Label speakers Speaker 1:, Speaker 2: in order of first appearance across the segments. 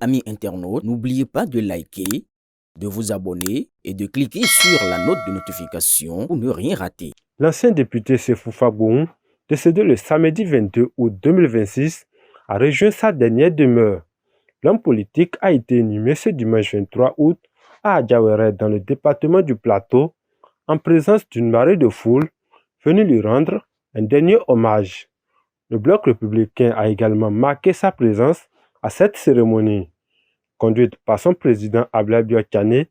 Speaker 1: Amis internautes, n'oubliez pas de liker, de vous abonner et de cliquer sur la note de notification pour ne rien rater.
Speaker 2: L'ancien député Sefou Fagbohun, décédé le samedi 22 août 2026, a rejoint sa dernière demeure. L'homme politique a été inhumé ce dimanche 23 août à Adjawéré dans le département du Plateau, en présence d'une marée de foule venue lui rendre un dernier hommage. Le bloc républicain a également marqué sa présence à cette cérémonie. Conduite par son président Abdoulaye Biotchane,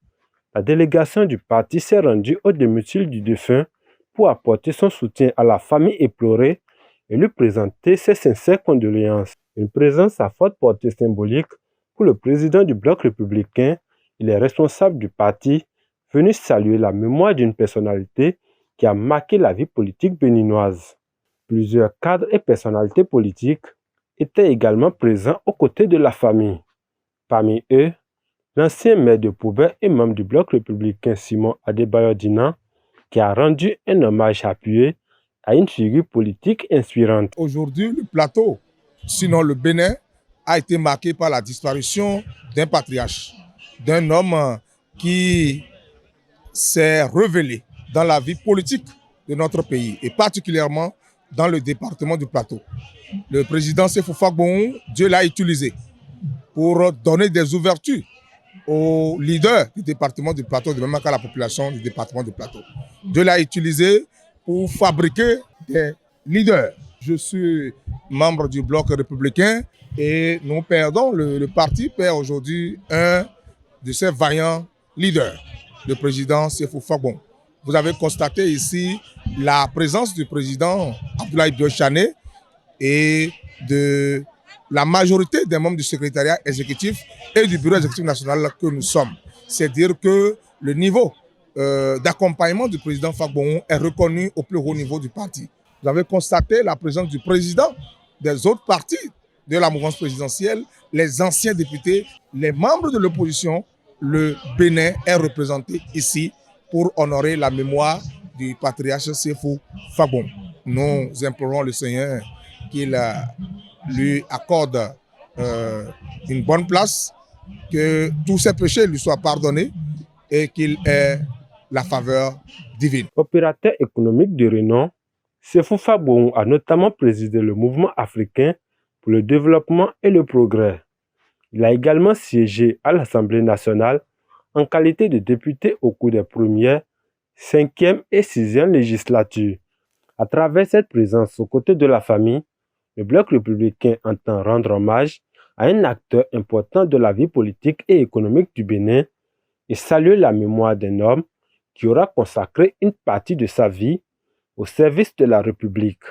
Speaker 2: la délégation du parti s'est rendue au domicile du défunt pour apporter son soutien à la famille éplorée et lui présenter ses sincères condoléances. Une présence à forte portée symbolique pour le président du bloc républicain et les responsables du parti venus saluer la mémoire d'une personnalité qui a marqué la vie politique béninoise. Plusieurs cadres et personnalités politiques étaient également présents aux côtés de la famille. Parmi eux, l'ancien maire de Poubert et membre du bloc républicain Simon Adebayo-Dinan, qui a rendu un hommage appuyé à une figure politique inspirante.
Speaker 3: Aujourd'hui, le plateau, sinon le Bénin, a été marqué par la disparition d'un patriarche, d'un homme qui s'est révélé dans la vie politique de notre pays et particulièrement dans le département du Plateau. Le président Sefou Fagbohun, Dieu l'a utilisé pour donner des ouvertures aux leaders du département du Plateau, de même qu'à la population du département du Plateau. Dieu l'a utilisé pour fabriquer des leaders. Je suis membre du bloc républicain et nous perdons, le parti perd aujourd'hui un de ses vaillants leaders, le président Sefou Fagbohun. Vous avez constaté ici la présence du président Abdoulaye Biotchane et de la majorité des membres du secrétariat exécutif et du bureau exécutif national que nous sommes. C'est dire que le niveau d'accompagnement du président Fagbohun est reconnu au plus haut niveau du parti. Vous avez constaté la présence du président des autres partis de la mouvance présidentielle, les anciens députés, les membres de l'opposition. Le Bénin est représenté ici pour honorer la mémoire du patriarche Sefou Fagbohun. Nous implorons le Seigneur qu'il lui accorde une bonne place, que tous ses péchés lui soient pardonnés et qu'il ait la faveur divine.
Speaker 2: Opérateur économique de renom, Sefou Fagbohun a notamment présidé le mouvement africain pour le développement et le progrès. Il a également siégé à l'Assemblée nationale en qualité de député au cours des premières, 5e et 6e législatures. À travers cette présence aux côtés de la famille, le bloc républicain entend rendre hommage à un acteur important de la vie politique et économique du Bénin et saluer la mémoire d'un homme qui aura consacré une partie de sa vie au service de la République.